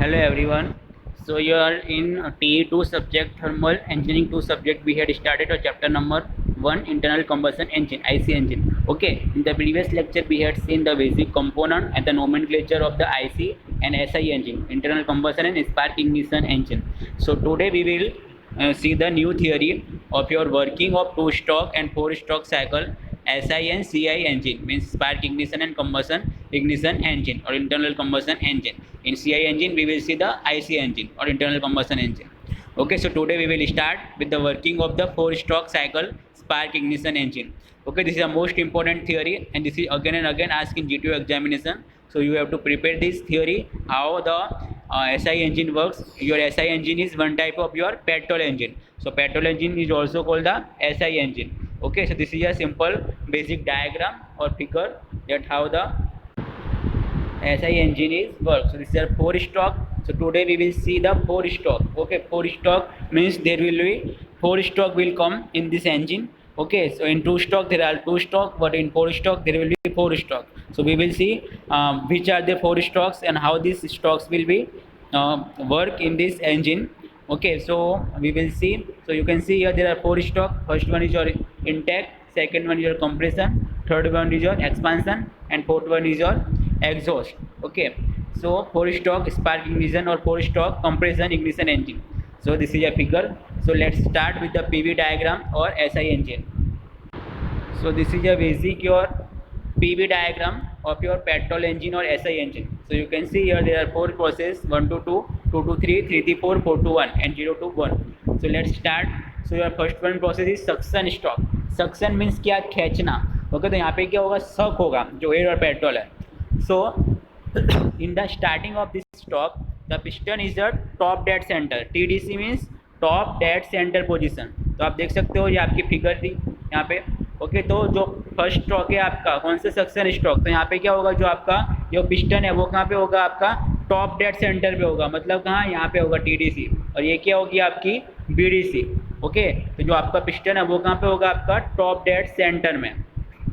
Hello everyone. So you are in TE2 subject thermal engineering 2 subject. We had started our chapter number 1 internal combustion engine IC engine. Okay, in the previous lecture we had seen the basic component and the nomenclature of the IC and SI engine, internal combustion and spark ignition engine. So today we will see the new theory of your working of 2 stroke and 4 stroke cycle SI and CI engine, means spark ignition and combustion ignition engine or internal combustion engine. In CI engine we will see the IC engine or internal combustion engine. Okay, so today we will start with the working of the 4 stroke cycle spark ignition engine. Okay, this is the most important theory and this is again and again asked in GTO examination. So you have to prepare this theory how the SI engine works. Your SI engine is one type of your petrol engine. So petrol engine is also called the SI engine. Okay, so this is a simple basic diagram or figure that how the SI engine is work. So this is a 4 stroke. So today we will see the 4 stroke. Okay, 4 stroke means there will be 4 stroke will come in this engine. Okay, so in 2 stroke there are 2 stroke, but in 4 stroke there will be 4 stroke. So we will see which are the 4 strokes and how these strokes will be work in this engine. Okay, so we will see. So you can see here there are 4 stroke. First one is your intake, second one is your compression, third one is your expansion, and fourth one is your exhaust. Okay, so 4 stroke spark ignition or 4 stroke compression ignition engine. So this is a figure. So let's start with the PV diagram or SI engine. So this is a basic your PV diagram of your petrol engine or SI engine. So you can see here there are 4 processes 1 to 2, 2 to 3, 3 to 4, 4 to 1 and 0 to 1. So let's start. So your first one process is suction stroke. Suction means क्या खींचना. Okay, तो यहाँ पे क्या होगा, सक होगा जो एयर और पेट्रोल है. So in the starting of this stroke the piston is the top dead center. TDC means top dead center position. तो आप देख सकते हो ये आपकी फिगर थी यहाँ पे. ओके, तो जो फर्स्ट स्ट्रोक है आपका कौन सा सक्शन स्ट्रोक, तो यहाँ पे क्या होगा जो आपका जो पिस्टन है वो कहाँ पे होगा, आपका टॉप डेड सेंटर पे होगा. मतलब कहाँ, यहाँ पे होगा TDC और ये क्या होगी आपकी BDC. ओके, तो जो आपका पिस्टन है वो कहाँ पे होगा, आपका टॉप डेड सेंटर में.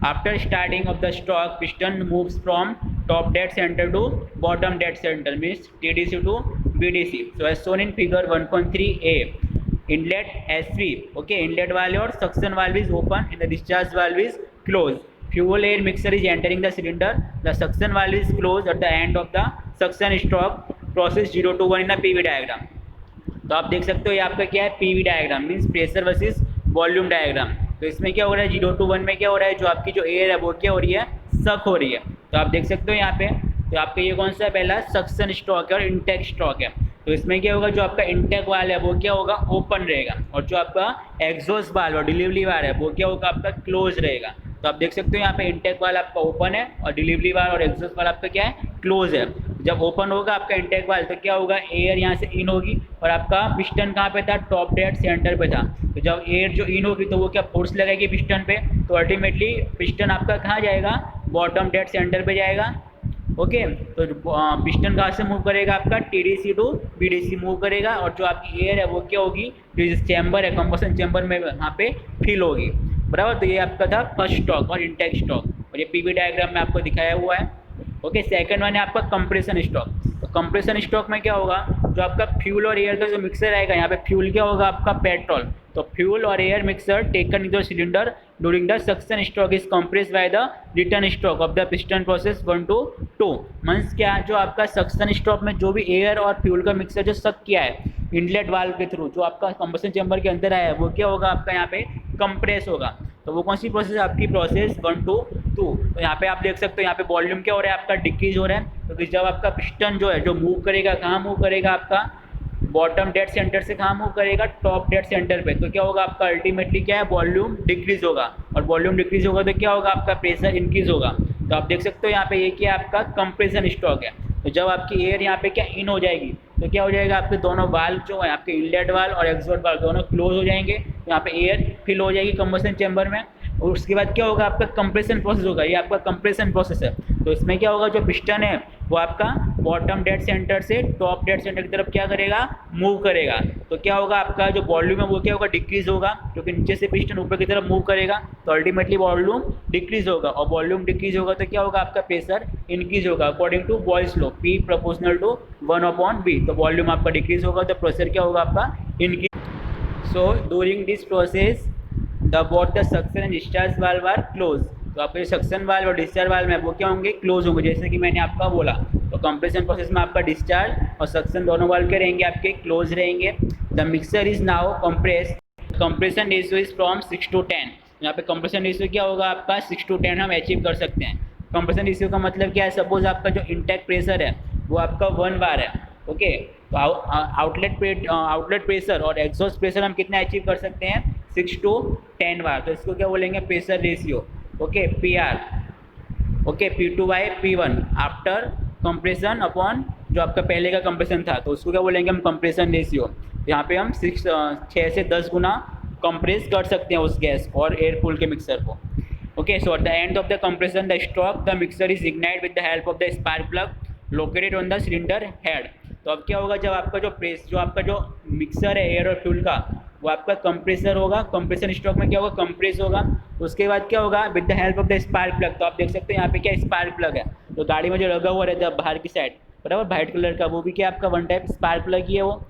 After starting of the stroke, piston moves from top dead center to bottom dead center, means TDC to BDC. So as shown in figure 1.3a, inlet is free. Okay, inlet valve or suction valve is open and the discharge valve is closed. Fuel air mixture is entering the cylinder. The suction valve is closed at the end of the suction stroke. Process 0 to 1 in a PV diagram. तो आप देख सकते हो ये आपका क्या है, PV diagram means pressure versus volume diagram. तो इसमें क्या हो रहा है, 0 to 1 में क्या हो रहा है, जो आपकी जो एयर है वो क्या हो रही है, सक हो रही है. तो आप देख सकते हो यहाँ पे. तो आपका ये कौन सा है, पहला सक्शन स्ट्रोक है और इंटेक स्ट्रोक है. तो इसमें क्या होगा, जो आपका इंटेक वाल्व है वो क्या होगा, ओपन रहेगा और जो आपका एग्जॉस्ट वाल्व और डिलीवरी वाल्व है वो क्या होगा, आपका क्लोज रहेगा. तो आप देख सकते हो यहाँ पे इंटेक वाल्व आपका ओपन है और डिलीवरी वाल्व और एग्जॉस्ट वाल्व आपका क्या है, क्लोज है. जब ओपन होगा आपका इंटेक वाल्व तो क्या होगा, एयर यहाँ से इन होगी और आपका पिस्टन कहाँ पे था, टॉप डेड सेंटर पे था. तो जब एयर जो इन होगी तो वो क्या फोर्स लगाएगी पिस्टन पे, तो अल्टीमेटली पिस्टन आपका कहाँ जाएगा, बॉटम डेड सेंटर पे जाएगा. ओके, तो पिस्टन कहाँ से मूव करेगा, आपका TDC टू BDC मूव करेगा और जो आपकी एयर है वो क्या होगी, जो इस चैम्बर है कंबशन चैम्बर में वहाँ पे फिल होगी. बराबर. तो ये आपका था फर्स्ट स्ट्रोक और इंटेक स्ट्रोक और ये PV डायग्राम में आपको दिखाया हुआ है. ओके, सेकंड वन है आपका कंप्रेशन स्ट्रोक. तो कंप्रेशन स्ट्रोक में क्या होगा, जो आपका फ्यूल और एयर का जो मिक्सर आएगा, यहाँ पे फ्यूल क्या होगा, आपका पेट्रोल. तो फ्यूल और air mixer taken in the cylinder during the suction stroke is compress by the return stroke of the piston process 1 to 2. Means क्या, जो आपका सक्शन स्ट्रोक में जो भी एयर और फ्यूल का मिक्सर जो सक किया है इनलेट वाल्व के थ्रू, जो आपका कंबशन चैम्बर के अंदर आया है वो क्या होगा, आपका यहाँ पे कंप्रेस होगा. तो वो कौन सी प्रोसेस है, आपकी प्रोसेस 1 to 2. तो यहाँ पे आप देख सकते हो यहाँ पे वॉल्यूम क्या हो रहा है, आपका डिक्रीज हो रहा है. तो जब आपका पिस्टन जो है जो मूव करेगा, कहाँ मूव करेगा, आपका बॉटम डेड सेंटर से कहाँ मूव करेगा, टॉप डेड सेंटर पे. तो क्या होगा आपका अल्टीमेटली क्या है, वॉल्यूम डिक्रीज होगा और वॉल्यूम डिक्रीज होगा तो क्या होगा, आपका प्रेशर इंक्रीज होगा. तो आप देख सकते हो यहाँ पे ये क्या आपका कंप्रेशन स्ट्रोक है. तो जब आपकी एयर यहाँ पे क्या इन हो जाएगी तो क्या हो जाएगा, आपके दोनों वाल्व जो है आपके इनलेट वाल्व और एग्जॉस्ट वाल्व दोनों क्लोज हो जाएंगे. यहाँ पे एयर फिल हो जाएगी कंबशन चैम्बर में. और उसके बाद क्या होगा आपका कंप्रेशन प्रोसेस होगा, ये आपका कंप्रेशन प्रोसेस है। तो इसमें क्या होगा, जो पिस्टन है वो आपका बॉटम डेड सेंटर से टॉप डेड सेंटर की तरफ क्या करेगा, मूव करेगा। तो क्या होगा, आपका जो वॉल्यूम है वो क्या होगा, डिक्रीज होगा, क्योंकि नीचे से पिस्टन ऊपर की तरफ मूव करेगा तो अल्टीमेटली वॉल्यूम डिक्रीज होगा, और वॉल्यूम डिक्रीज होगा तो क्या होगा, आपका प्रेशर इंक्रीज होगा according to Boyle's law, P proportional to 1/V। तो वॉल्यूम आपका डिक्रीज होगा तो प्रेशर क्या होगा आपका increase. So during this process the both the suction and discharge valve are close. तो आपके सक्शन वाल्व और डिस्चार्ज वाल्व में वो क्या होंगे, क्लोज होंगे, जैसे कि मैंने आपका बोला। तो कंप्रेशन प्रोसेस में आपका डिस्चार्ज और सक्शन दोनों वाल्व के रहेंगे, आपके क्लोज रहेंगे। The mixer is now compress, compression ratio is from 6 to 10। यहाँ पे कंप्रेशन रेशियो क्या होगा आपका 6 to 10 हम अचीव कर सकते हैं। कंप्रेशन रेशियो का मतलब क्या है, सपोज आपका जो इंटेक प्रेशर है वो आपका 1 बार है, ओके। तो आउटलेट प्रेशर और एग्जॉस्ट प्रेशर हम कितना अचीव कर सकते हैं, 6 to 10 बार। तो इसको क्या बोलेंगे, pressure ratio, okay, PR, okay, P2/P1 after compression upon जो आपका पहले का कंप्रेशन था, तो उसको क्या बोलेंगे हम, कंप्रेशन रेशियो। यहाँ पे हम 6 से 10 गुना कंप्रेस कर सकते हैं उस गैस और एयर कूल के मिक्सर को, okay. So at the end of the compression the stroke the mixer is ignite with the help of the spark plug located on the cylinder head. तो अब क्या होगा, जब आपका जो आपका जो मिक्सर है एयर और फ्यूल का, वो आपका कंप्रेसर होगा, कंप्रेशन स्ट्रोक में क्या होगा, कंप्रेस होगा। उसके बाद क्या होगा, with the help of the spark plug. तो आप देख सकते हैं यहाँ पे क्या स्पार्क प्लग है, तो गाड़ी में जो लगा हुआ रहता है बाहर की साइड, बराबर, वाइट कलर का, वो भी क्या आपका वन टाइप स्पार्क प्लग ही है वो।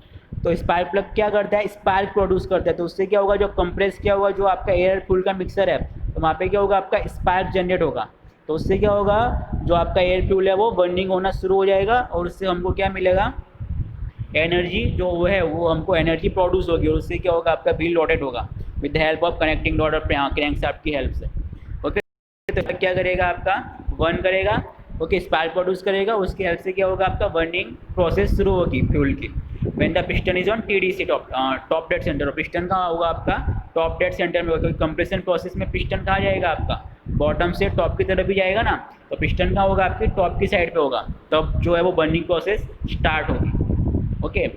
तो स्पार्क प्लग क्या करता है, स्पार्क प्रोड्यूस करता है। तो उससे क्या होगा, जो कंप्रेस क्या होगा, जो आपका एयर फ्यूल का मिक्सर है, तो वहाँ पे क्या होगा, आपका स्पार्क जनरेट होगा। तो उससे क्या होगा, जो आपका एयर फ्यूल है वो बर्निंग होना शुरू हो जाएगा, और उससे हमको क्या मिलेगा, एनर्जी जो वो है, वो हमको एनर्जी प्रोड्यूस होगी, और उससे क्या होगा, आपका व्हील लोडेड होगा with the help of connecting rod और क्रैंकशाफ्ट की हेल्प से, ओके। तो क्या करेगा, आपका बर्न करेगा, ओके, स्पार्क प्रोड्यूस करेगा, उसकी हेल्प से क्या होगा, आपका बर्निंग प्रोसेस शुरू होगी फ्यूल की। When the piston is on TDC top dead centre, और पिस्टन कहाँ होगा आपका, टॉप डेड सेंटर में होगा, क्योंकि कंप्रेशन प्रोसेस में पिस्टन कहाँ जाएगा आपका, बॉटम से टॉप की तरफ भी जाएगा ना। तो पिस्टन कहाँ होगा, आपकी टॉप की साइड पे होगा, तब जो है वो बर्निंग प्रोसेस स्टार्ट होगी, okay.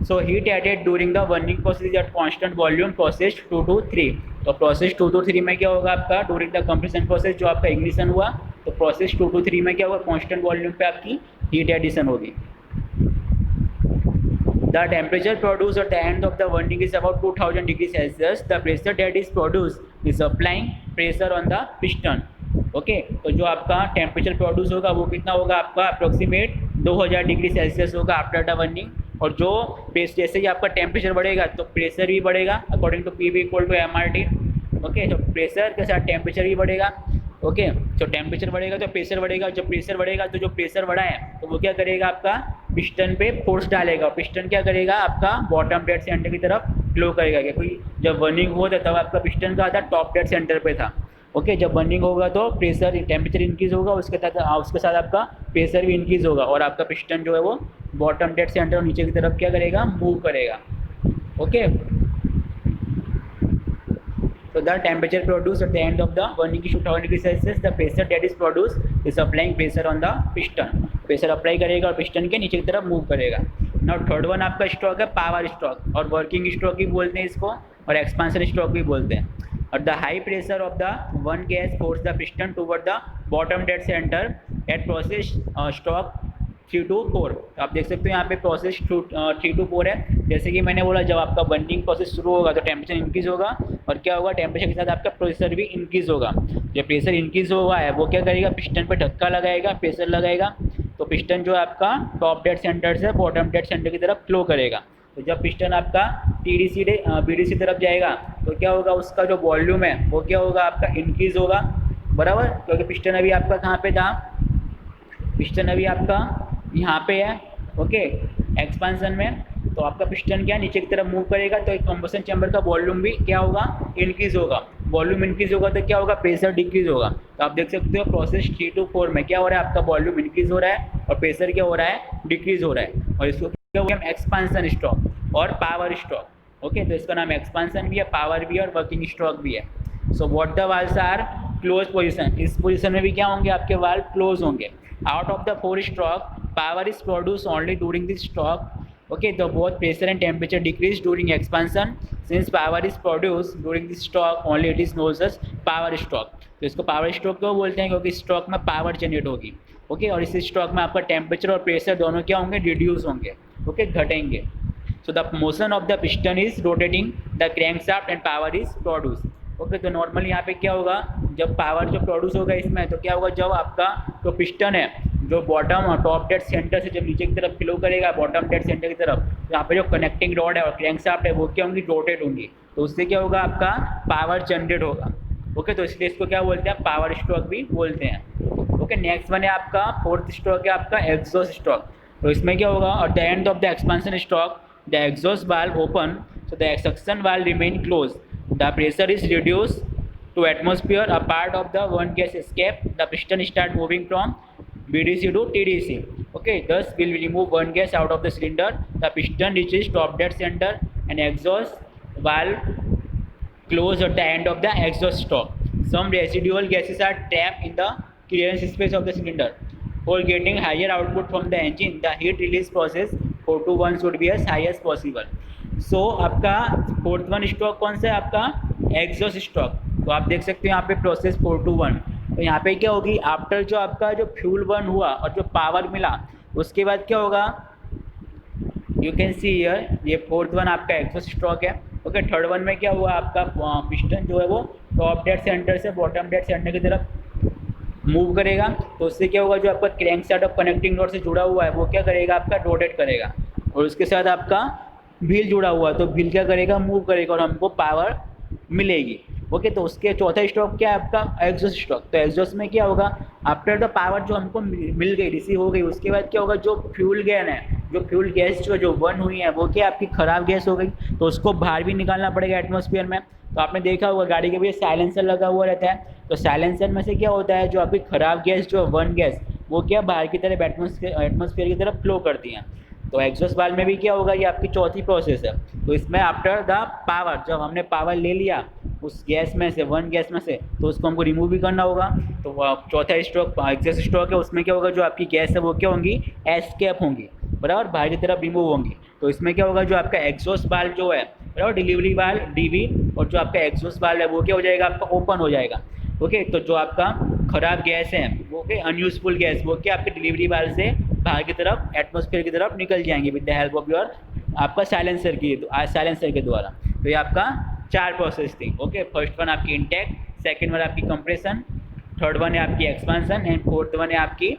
So heat added during the burning process at constant volume process 2 to 3। तो प्रोसेस 2 to 3 में क्या होगा आपका, ड्यूरिंग द कंप्रेशन प्रोसेस जो आपका इग्निशन हुआ, तो प्रोसेस 2 to 3 में क्या होगा, कांस्टेंट वॉल्यूम पे आपकी हीट एडिशन होगी। The temperature produced at the end of the burning is about 2000 degrees Celsius. The pressure that is produced is applying pressure on the piston. Okay, तो जो आपका temperature produce होगा वो कितना होगा आपका, अप्रोक्सीमेट 2000 डिग्री सेल्सियस होगा आफ्टर द बर्निंग। और जो जैसे ही आपका टेम्परेचर बढ़ेगा तो प्रेशर भी बढ़ेगा according to PV = MRT, okay. तो प्रेशर के साथ टेम्परेचर भी बढ़ेगा, ओके। तो टेम्परेचर बढ़ेगा तो प्रेशर बढ़ेगा, जब प्रेशर बढ़ेगा तो जो प्रेशर बढ़ा है तो वो क्या करेगा, आपका पिस्टन पे फोर्स डालेगा, पिस्टन क्या करेगा, आपका बॉटम डेड सेंटर की तरफ फ्लो करेगा, क्योंकि जब बर्निंग हुआ था तब आपका पिस्टन का था टॉप डेड सेंटर पे था, ओके। जब बर्निंग होगा तो प्रेशर टेम्परेचर इंक्रीज होगा, उसके साथ आपका प्रेशर भी इंक्रीज होगा, और आपका पिस्टन जो है वो बॉटम डेड सेंटर और नीचे की तरफ क्या करेगा, मूव करेगा, okay. So the temperature produced at the end of the burning is 2000 degrees Celsius. The pressure that is produced is applying pressure on the piston. Pressure apply करेगा और piston के नीचे की तरफ मूव करेगा। नाउ थर्ड वन आपका stroke है power stroke, और वर्किंग स्ट्रोक भी बोलते हैं इसको, और एक्सपांशन स्ट्रोक भी बोलते हैं। और the high pressure of the one gas force the piston toward the bottom dead centre at process stroke 3 to 4। तो आप देख सकते हो यहाँ पे प्रोसेस 3 to 4 है। जैसे कि मैंने बोला, जब आपका बर्निंग प्रोसेस शुरू होगा तो टेम्परेचर इंक्रीज होगा, और क्या होगा, टेम्परेचर के साथ आपका प्रेशर भी इंक्रीज होगा। जब प्रेशर इंक्रीज हुआ है वो क्या करेगा, पिस्टन पे धक्का लगाएगा, प्रेशर लगाएगा, तो पिस्टन जो है आपका टॉप डेड सेंटर से बॉटम डेड सेंटर की तरफ फ्लो करेगा। तो जब पिस्टन आपका BDC तरफ जाएगा तो क्या होगा, उसका जो वॉल्यूम है वो क्या होगा, आपका इंक्रीज होगा, बराबर, क्योंकि पिस्टन अभी आपका कहाँ पे था, पिस्टन अभी आपका यहाँ पे है, ओके, एक्सपांसन में। तो आपका पिस्टन क्या नीचे की तरफ मूव करेगा, तो एक कंबसन चैम्बर का वॉल्यूम भी क्या होगा, इंक्रीज होगा। वॉल्यूम इंक्रीज होगा तो क्या होगा, प्रेशर डिक्रीज होगा। तो आप देख सकते हो प्रोसेस 3 to 4 में क्या हो रहा है, आपका वॉल्यूम इंक्रीज हो रहा है और प्रेशर क्या हो रहा है, डिक्रीज हो रहा है। और इसको क्या बोलते हैं, एक्सपांसन स्ट्रोक और पावर स्ट्रोक, ओके। तो इसका नाम एक्सपांसन भी है, पावर भी है, और वर्किंग स्ट्रोक भी है। So what the valves are close position, इस पोजीशन में भी क्या होंगे, आपके वाल्व क्लोज होंगे। Out of the 4 stroke power is produce only during this stroke, Okay, the both pressure and temperature decrease during expansion. Since power is produced during this stroke only, it is known as power stroke. तो इसको power stroke क्यों बोलते हैं, क्योंकि stroke में power generate होगी. Okay, और इस स्ट्रोक में आपका टेम्परेचर और प्रेशर दोनों क्या होंगे, रिड्यूस होंगे. ओके, घटेंगे. So the motion of the piston is rotating the crankshaft and power is produce. Okay, तो नॉर्मली यहाँ पे क्या होगा, जब पावर जो प्रोड्यूस होगा इसमें, तो क्या होगा, जब आपका जो पिस्टन है जो बॉटम और टॉप डेड सेंटर से जब नीचे की तरफ फ्लो करेगा बॉटम डेड सेंटर की तरफ, तो यहाँ पे जो कनेक्टिंग रॉड है और क्रैंकशाफ्ट है वो क्या होंगी, रोटेट होंगी. तो उससे क्या होगा, आपका पावर जनरेट होगा. ओके, तो इसलिए इसको क्या बोलते हैं, पावर स्ट्रोक भी बोलते हैं. ओके, नेक्स्ट वन है आपका फोर्थ स्ट्रोक है आपका एग्जॉस्ट स्ट्रोक. तो इसमें क्या होगा, at the end of the expansion stroke the exhaust valve open, so the suction valve remain close, the pressure is reduce to atmosphere. A part of the one gas escape, the piston start moving from BDC to TDC. Okay, thus will remove one gas out of the cylinder. The piston reaches top dead center and exhaust valve close at the end of the exhaust stroke. Some residual gases are trapped in the clearance space of the cylinder. For getting higher output from the engine, the heat release process 4 to 1 should be as high as possible. So आपका fourth one stroke कौन सा है, आपका exhaust stroke. तो आप देख सकते हैं यहाँ पे प्रोसेस 4 to 1. तो यहाँ पे क्या होगी, आफ्टर जो आपका जो फ्यूल बर्न हुआ और जो पावर मिला उसके बाद क्या होगा, यू कैन सी हियर, ये फोर्थ वन आपका एग्जॉस्ट स्ट्रोक है. ओके, थर्ड वन में क्या हुआ, आपका पिस्टन जो है वो टॉप डेड सेंटर से बॉटम डेड सेंटर की तरफ मूव करेगा. तो उससे क्या होगा, जो आपका क्रैंकशाफ्ट और कनेक्टिंग रॉड से जुड़ा हुआ है वो क्या करेगा, आपका रोटेट करेगा. और उसके साथ आपका व्हील जुड़ा हुआ है तो व्हील क्या करेगा, मूव करेगा और हमको पावर मिलेगी. ओके, तो उसके चौथा स्ट्रोक क्या है आपका एग्जॉस्ट स्ट्रोक. तो एग्जॉस्ट में क्या होगा, आफ्टर द पावर जो हमको मिल गई, रिसीव हो गई, उसके बाद क्या होगा, जो फ्यूल गैस है, जो फ्यूल गैस जो बर्न हुई है वो क्या आपकी ख़राब गैस हो गई, तो उसको बाहर भी निकालना पड़ेगा एटमॉस्फेयर में. तो आपने देखा होगा गाड़ी के भी साइलेंसर लगा हुआ रहता है, तो साइलेंसर में से क्या होता है, जो आपकी ख़राब गैस जो बर्न गैस वो क्या बाहर की तरफ एटमॉस्फेयर की तरफ फ्लो करती हैं. तो एग्जॉस्ट वाल्व में भी क्या होगा, ये आपकी चौथी प्रोसेस है. तो इसमें आफ्टर द पावर, जब हमने पावर ले लिया उस गैस में से, वन गैस में से, तो उसको हमको रिमूव भी करना होगा. तो चौथा स्ट्रोक एग्जॉस्ट स्ट्रोक है, उसमें क्या होगा, जो आपकी गैस है वो क्या होंगी, एस्केप होंगी, बराबर, बाहर की तरफ रिमूव होंगी. तो इसमें क्या होगा, जो आपका एग्जॉस्ट वाल्व जो है, बराबर, डिलीवरी वाल्व डीवी, और जो आपका एग्जॉस्ट वाल्व है वो क्या हो जाएगा, आपका ओपन हो जाएगा. ओके, तो जो आपका ख़राब गैस है वो क्या अनयूजफुल गैस वो क्या आपके डिलीवरी वाल्व से बाहर की तरफ एटमॉस्फेयर की तरफ निकल जाएंगे with the help of your आपका साइलेंसर के द्वारा. तो ये आपका 4 प्रोसेस थी. ओके, फर्स्ट वन आपकी इंटेक, सेकंड वन आपकी कंप्रेशन, थर्ड वन है आपकी एक्सपेंशन एंड फोर्थ वन है आपकी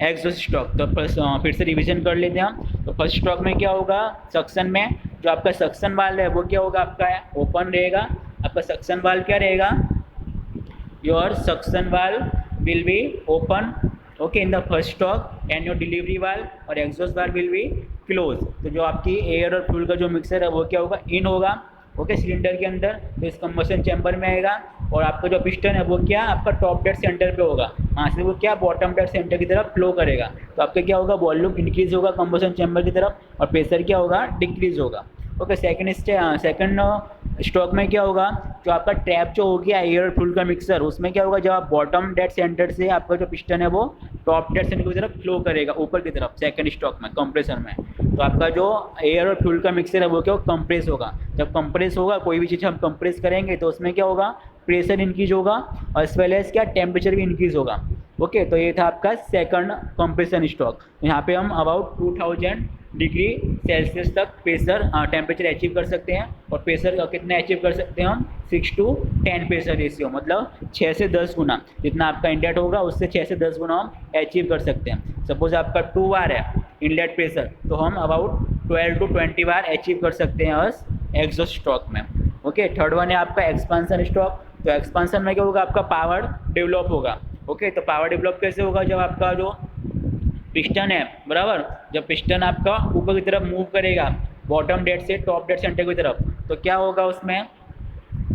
एग्जॉस्ट स्ट्रोक. तो फिर से रिवीजन कर लेते हैं हम. तो फर्स्ट स्ट्रोक में क्या होगा, सक्शन में जो आपका सक्शन वाल्व है वो क्या होगा, आपका ओपन रहेगा. आपका सक्शन वाल्व क्या रहेगा, your suction valve will be open, okay, in the first stroke, and your delivery valve और exhaust valve will be close. तो जो आपकी एयर और फ्यूल का जो मिक्सर है वो क्या होगा, इन होगा. ओके, सिलेंडर के अंदर, तो इस कंबशन चैम्बर में आएगा. और आपका जो पिस्टन है वो क्या आपका टॉप डेड सेंटर पे होगा, वहाँ से वो क्या बॉटम डेड सेंटर की तरफ फ्लो करेगा. तो आपका क्या होगा, वॉल्यूम इंक्रीज होगा कंबशन चैम्बर की तरफ और प्रेशर क्या होगा, डिक्रीज होगा. ओके, सेकंड स्ट्रोक में क्या होगा, जो आपका ट्रैप जो हो गया एयर फ्यूल का मिक्सर, उसमें क्या होगा, जब आप बॉटम डेड सेंटर से आपका जो पिस्टन है वो टॉप डेड सेंटर की तरफ फ्लो करेगा ऊपर की तरफ सेकंड स्ट्रोक में कंप्रेसर में. तो आपका जो एयर और फ्यूल का मिक्सर है वो क्या होगा, कंप्रेस होगा. जब कंप्रेस होगा, कोई भी चीज़ हम कंप्रेस करेंगे तो उसमें क्या होगा, प्रेशर इंक्रीज होगा और एज वेल एज क्या टेम्परेचर भी इंक्रीज होगा. ओके, तो ये था आपका सेकंड कंप्रेशन स्ट्रोक. तो यहाँ पे हम अबाउट 2000 डिग्री सेल्सियस तक प्रेशर टेम्परेचर अचीव कर सकते हैं. और प्रेशर कितना अचीव कर सकते हैं हम, 6 to 10 प्रेशर रेशियो, मतलब 6 से 10 गुना जितना आपका इनलेट होगा उससे 6 से 10 गुना हम अचीव कर सकते हैं. सपोज आपका 2 बार है इनलेट प्रेशर, तो हम अबाउट 12 to 20 बार अचीव कर सकते हैं बस एग्जॉस्ट स्ट्रोक में. ओके, थर्ड वन है आपका एक्सपेंशन स्ट्रोक. तो एक्सपेंशन में क्या होगा, आपका पावर डेवलप होगा. ओके, तो पावर डेवलप कैसे होगा, जब आपका जो पिस्टन है, बराबर, जब पिस्टन आपका ऊपर की तरफ मूव करेगा बॉटम डेड से टॉप डेड सेंटर की तरफ, तो क्या होगा उसमें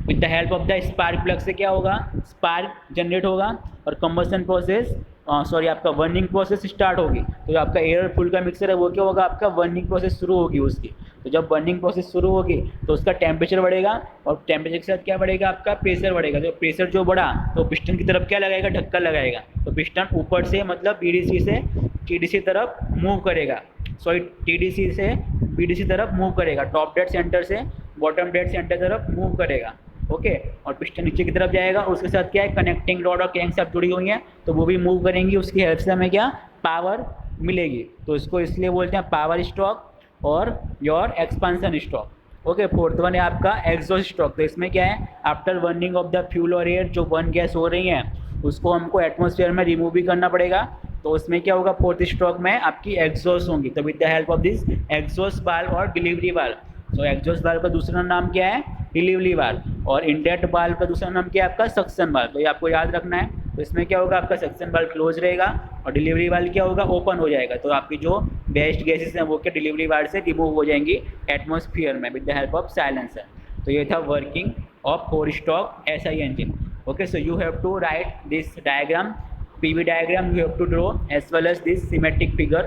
with the help of the spark plug से क्या होगा, स्पार्क जनरेट होगा और कंबशन प्रोसेस आपका बर्निंग प्रोसेस स्टार्ट होगी. तो जो आपका एयर फ्यूल का मिक्सर है वो क्या होगा, आपका बर्निंग प्रोसेस शुरू होगी उसकी. तो जब बर्निंग प्रोसेस शुरू होगी तो उसका टेम्परेचर बढ़ेगा और टेम्परेचर के साथ क्या बढ़ेगा, आपका प्रेशर बढ़ेगा. जो प्रेशर जो बढ़ा तो पिस्टन की तरफ क्या लगाएगा, ढक्कन लगाएगा. तो पिस्टन ऊपर से मतलब बीडीसी से टीडीसी तरफ मूव करेगा. सॉरी TDC से BDC तरफ मूव करेगा, टॉप डेड सेंटर से बॉटम डेड सेंटर तरफ मूव करेगा, ओके। और पिस्टन नीचे की तरफ जाएगा, उसके साथ क्या है कनेक्टिंग रॉड और क्रैंकशाफ्ट जुड़ी हुई हैं, तो वो भी मूव करेंगी, उसकी हेल्प से हमें क्या पावर मिलेगी। तो इसको इसलिए बोलते हैं पावर स्ट्रोक और your expansion stroke, okay. Fourth one है आपका एग्जॉस्ट स्ट्रोक। तो इसमें क्या है, after burning of the fuel और एयर, जो बर्न गैस हो रही है उसको हमको एटमॉस्फेयर में रिमूव भी करना पड़ेगा। तो उसमें क्या होगा, फोर्थ स्ट्रोक में आपकी एग्जॉस्ट होंगी। तो with the help of this exhaust valve और डिलीवरी वाल्व, तो एग्जॉस्ट वाल्व का दूसरा नाम क्या है, डिलीवरी वाल्व, और इनलेट वाल्व का दूसरा नाम क्या है आपका, सक्शन वाल्व। तो ये आपको याद रखना है। तो इसमें क्या होगा, आपका सक्शन वाल्व क्लोज रहेगा और डिलीवरी वाल्व क्या होगा, ओपन हो जाएगा। तो आपकी जो वेस्ट गैसेस हैं वो क्या डिलीवरी वाल्व से रिमूव हो जाएंगी एटमॉस्फेयर में with the help of silencer. तो ये था working of 4 stroke SI engine, okay. So you have to write this diagram, PV diagram you have to draw, as well as this schematic figure,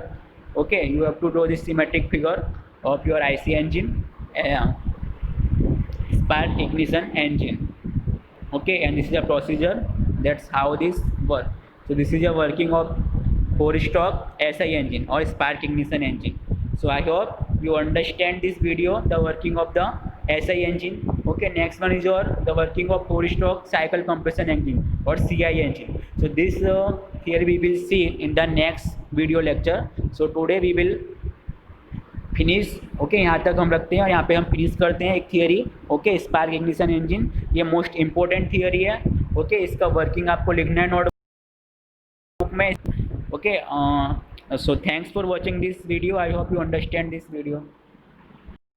okay. You have to draw this schematic figure of your IC engine, spark ignition engine, okay. And this is a procedure, that's how this work. So this is a working of 4 stroke SI engine or spark ignition engine. So I hope you understand this video, the working of the SI engine, okay. Next one is your the working of 4 stroke cycle compression engine or CI engine. So this theory we will see in the next video lecture. So today we will finish, okay. यहाँ तक हम रखते हैं और यहाँ पे हम finish करते हैं एक theory, okay. Spark ignition engine ये मोस्ट इंपॉर्टेंट थियरी है, ओके। इसका वर्किंग आपको लिखना है नोटबुक में, okay. So thanks for watching this video, I hope you understand this video.